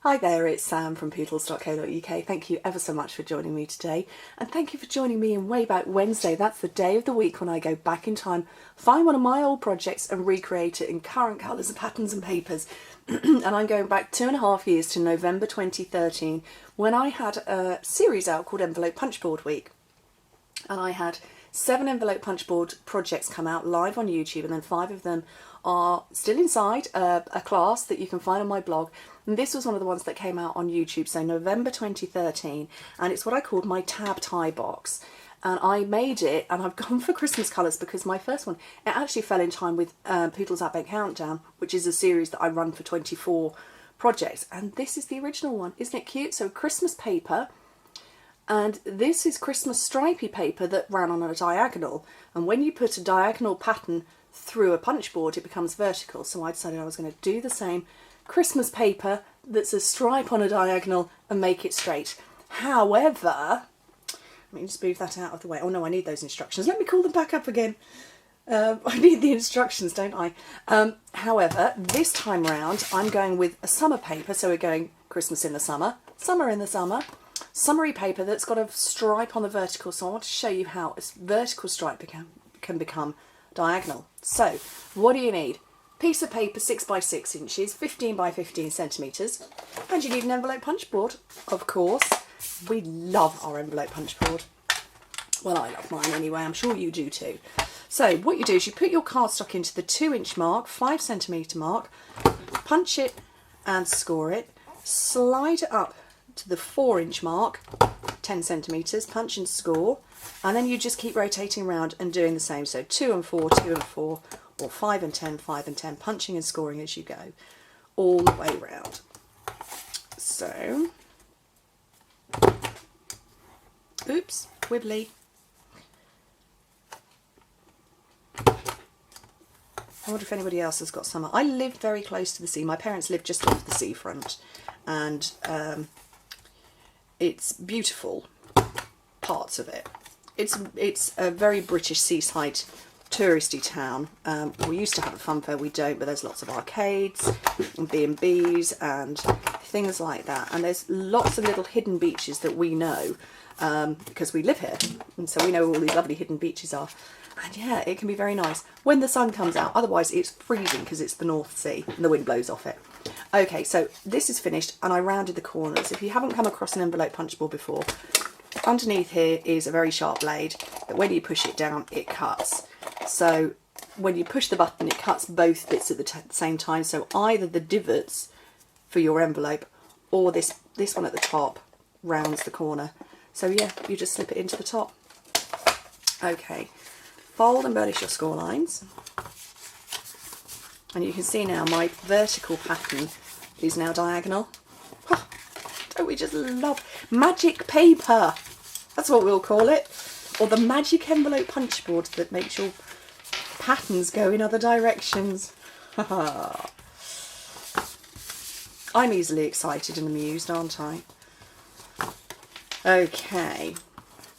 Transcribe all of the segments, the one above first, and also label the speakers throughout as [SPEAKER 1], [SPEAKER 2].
[SPEAKER 1] Hi there, it's Sam from Pootles.co.uk. Thank you ever so much for joining me today, and thank you for joining me in Way Back Wednesday. That's the day of the week when I go back in time, find one of my old projects and recreate it in current colours and patterns and papers. And I'm going back 2.5 years to November 2013 when I had a series out called Envelope Punchboard Week. And I had 7 envelope punchboard projects come out live on YouTube, and then 5 of them are still inside a class that you can find on my blog. And this was one of the ones that came out on YouTube, so November 2013, and it's what I called my tab tie box. And I made it, and I've gone for Christmas colours because my first one, it actually fell in time with Pootles Advent Countdown, which is a series that I run for 24 projects. And this is the original one. Isn't it cute? So Christmas paper. And this is Christmas stripy paper that ran on a diagonal. And when you put a diagonal pattern through a punchboard, it becomes vertical. So I decided I was going to do the same Christmas paper that's a stripe on a diagonal and make it straight. However, let me just move that out of the way. Oh no, I need those instructions. Let me call them back up again. I need the instructions, don't I? However, this time round, I'm going with a summer paper. So we're going Christmas in the summer, summer in the summer. Summery paper that's got a stripe on the vertical, so I want to show you how a vertical stripe can become diagonal. So what do you need? Piece of paper 6 by 6 inches, 15 by 15 centimetres, and you need an envelope punch board, of course. We love our envelope punch board. Well, I love mine anyway, I'm sure you do too. So what you do is you put your cardstock into the 2-inch mark, 5 centimetre mark, punch it and score it, slide it up to the 4-inch mark, 10 centimetres, punch and score, and then you just keep rotating around and doing the same. So 2 and 4, 2 and 4, or 5 and 10, 5 and 10, punching and scoring as you go, all the way round. So, oops, wibbly. I wonder if anybody else has got summer. I live very close to the sea. My parents live just off the seafront, and it's beautiful, parts of it. It's a very British seaside touristy town. We used to have a fun fair, we don't, but there's lots of arcades and B&Bs and things like that. And there's lots of little hidden beaches that we know because we live here. And so we know where all these lovely hidden beaches are. And yeah, it can be very nice when the sun comes out. Otherwise it's freezing because it's the North Sea and the wind blows off it. Okay, so this is finished and I rounded the corners. If you haven't come across an envelope punch board before, underneath here is a very sharp blade that when you push it down, it cuts. So when you push the button, it cuts both bits at the same time. So either the divots for your envelope or this one at the top rounds the corner. So yeah, you just slip it into the top. Okay, fold and burnish your score lines. And you can see now my vertical pattern is now diagonal. Oh, don't we just love magic paper? That's what we'll call it. Or the magic envelope punch board that makes your patterns go in other directions. I'm easily excited and amused, aren't I? Okay,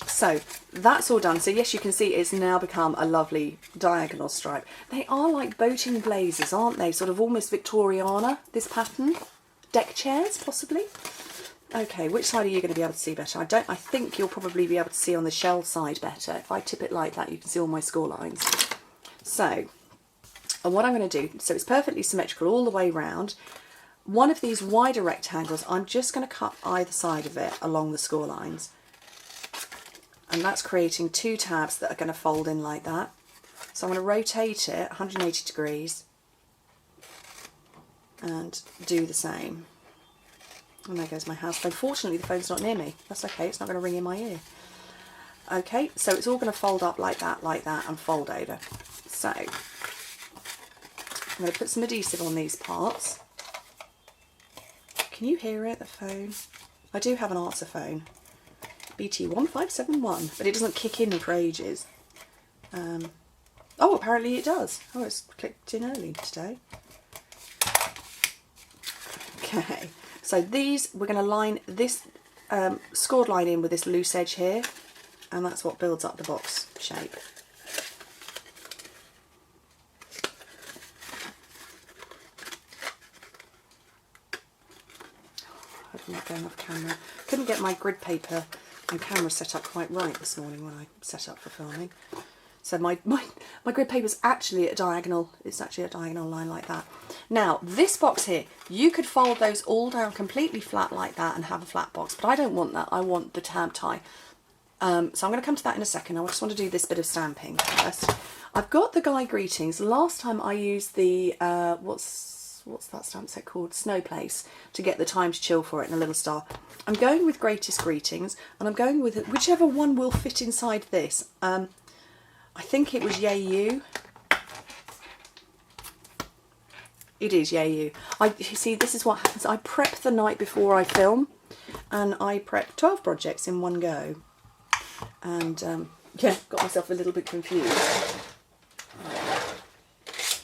[SPEAKER 1] so that's all done. So yes, you can see it's now become a lovely diagonal stripe. They are like boating blazers, aren't they? Sort of almost Victoriana, this pattern. Deck chairs, possibly. Okay, which side are you going to be able to see better? I think you'll probably be able to see on the shell side better. If I tip it like that, you can see all my score lines. So, and what I'm going to do, so it's perfectly symmetrical all the way round. One of these wider rectangles, I'm just going to cut either side of it along the score lines. And that's creating 2 tabs that are going to fold in like that. So I'm going to rotate it 180 degrees and do the same. And there goes my house phone. Fortunately, the phone's not near me. That's okay, it's not going to ring in my ear. Okay, so it's all going to fold up like that, and fold over. So, I'm going to put some adhesive on these parts. Can you hear it, the phone? I do have an answer phone. BT1571, but it doesn't kick in for ages. Oh, apparently it does. Oh, it's clicked in early today. Okay. So these, we're going to line this scored line in with this loose edge here, and that's what builds up the box shape. hope I'm not going off camera. Couldn't get my grid paper and camera set up quite right this morning when I set up for filming. So my grid paper's actually at a diagonal. It's actually a diagonal line like that. Now, this box here, you could fold those all down completely flat like that and have a flat box, but I don't want that. I want the tab tie. So I'm going to come to that in a second. I just want to do this bit of stamping first. I've got the Guy Greetings. Last time I used the, what's that stamp set called? Snow Place, to get the time to chill for it and a little star. I'm going with Greatest Greetings, and I'm going with whichever one will fit inside this. I think it was Yay You. It is Yay You. You see, this is what happens. I prep the night before I film, and I prep 12 projects in one go. And yeah, got myself a little bit confused.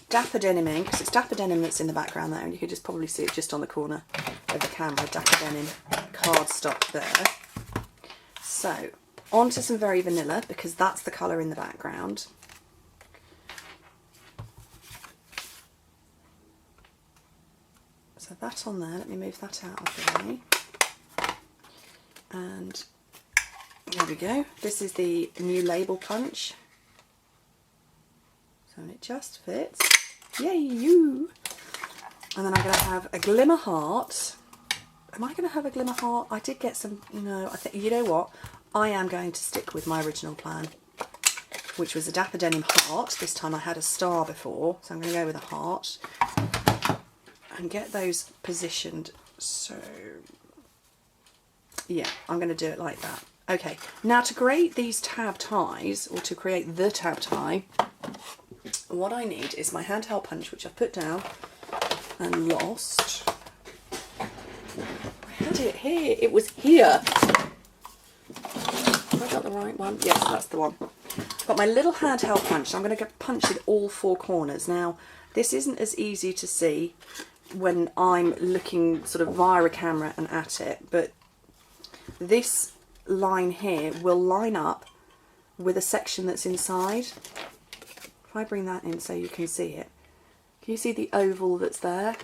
[SPEAKER 1] Dapper Deniming, because it's Dapper Denim that's in the background there, and you could just probably see it just on the corner of the camera. Dapper Denim cardstock there. So, onto some Very Vanilla, because that's the colour in the background. So that on there, let me move that out of the way. And there we go. This is the new label punch. So it just fits. Yay, you! And then I'm going to have a glimmer heart. Am I going to have a glimmer heart? I did get some, no, I think, you know what? I am going to stick with my original plan, which was a Dapper Denim heart. This time I had a star before, so I'm going to go with a heart. And get those positioned, so yeah, I'm going to do it like that. Okay, now to create these tab ties, or to create the tab tie, what I need is my handheld punch, which I've put down and lost. I had it here, it was here. Have I got the right one? Yes, that's the one. I've got my little handheld punch, so I'm going to punch in all four corners. Now, this isn't as easy to see when I'm looking sort of via a camera and at it, but this line here will line up with a section that's inside. If I bring that in so you can see it, can you see the oval that's there?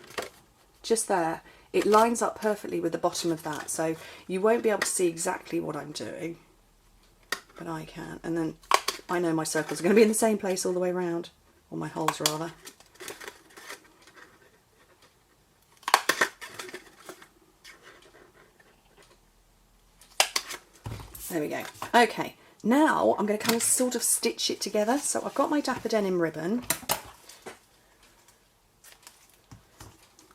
[SPEAKER 1] Just there. It lines up perfectly with the bottom of that, so you won't be able to see exactly what I'm doing, but I can. And then I know my circles are going to be in the same place all the way around, or my holes rather. There we go. Okay, now I'm going to kind of sort of stitch it together. So I've got my Dapper Denim ribbon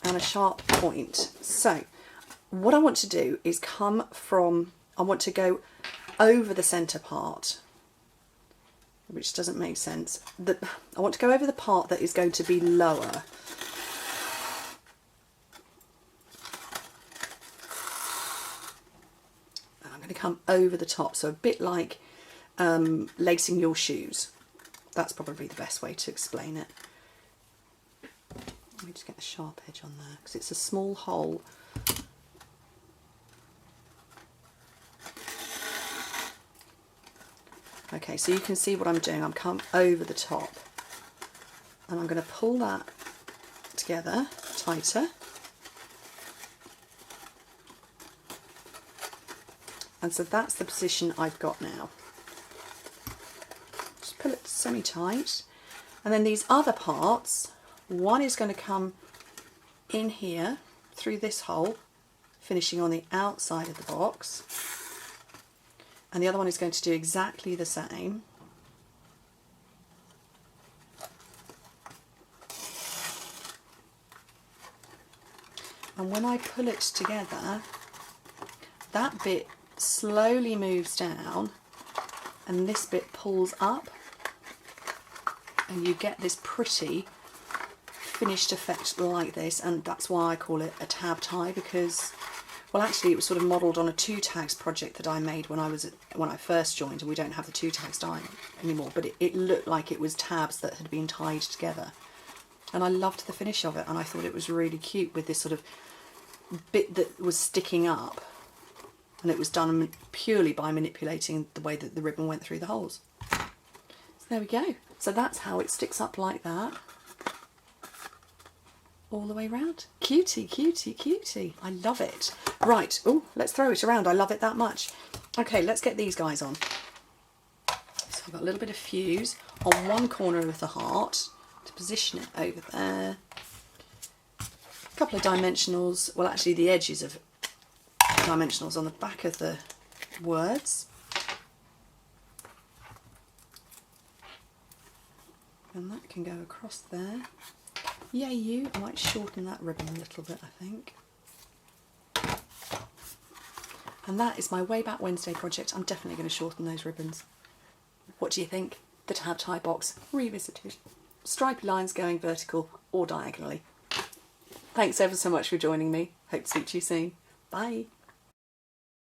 [SPEAKER 1] and a sharp point. So what I want to do is I want to go over the centre part, which doesn't make sense. I want to go over the part that is going to be lower. To come over the top, so a bit like lacing your shoes. That's probably the best way to explain it. Let me just get the sharp edge on there, because it's a small hole. Okay, so you can see what I'm doing. I'm come over the top, and I'm going to pull that together tighter. And so that's the position I've got now. Just pull it semi-tight. And then these other parts, one is going to come in here through this hole, finishing on the outside of the box. And the other one is going to do exactly the same. And when I pull it together, that bit slowly moves down and this bit pulls up, and you get this pretty finished effect like this. And that's why I call it a tab tie, because, well, actually it was sort of modelled on a 2 tags project that I made when I first joined, and we don't have the 2 tags die anymore, but it looked like it was tabs that had been tied together, and I loved the finish of it, and I thought it was really cute with this sort of bit that was sticking up. And it was done purely by manipulating the way that the ribbon went through the holes. So there we go. So that's how it sticks up like that. all the way around. Cutie, cutie, cutie. I love it. Right, oh, let's throw it around. I love it that much. Okay, let's get these guys on. So I've got a little bit of fuse on one corner of the heart to position it over there. A couple of dimensionals, well actually the edges of dimensionals on the back of the words. And that can go across there. Yay you, I might shorten that ribbon a little bit, I think. And that is my Way Back Wednesday project. I'm definitely going to shorten those ribbons. What do you think? The tab tie box revisited. Stripy lines going vertical or diagonally. Thanks ever so much for joining me. Hope to speak to you soon. Bye.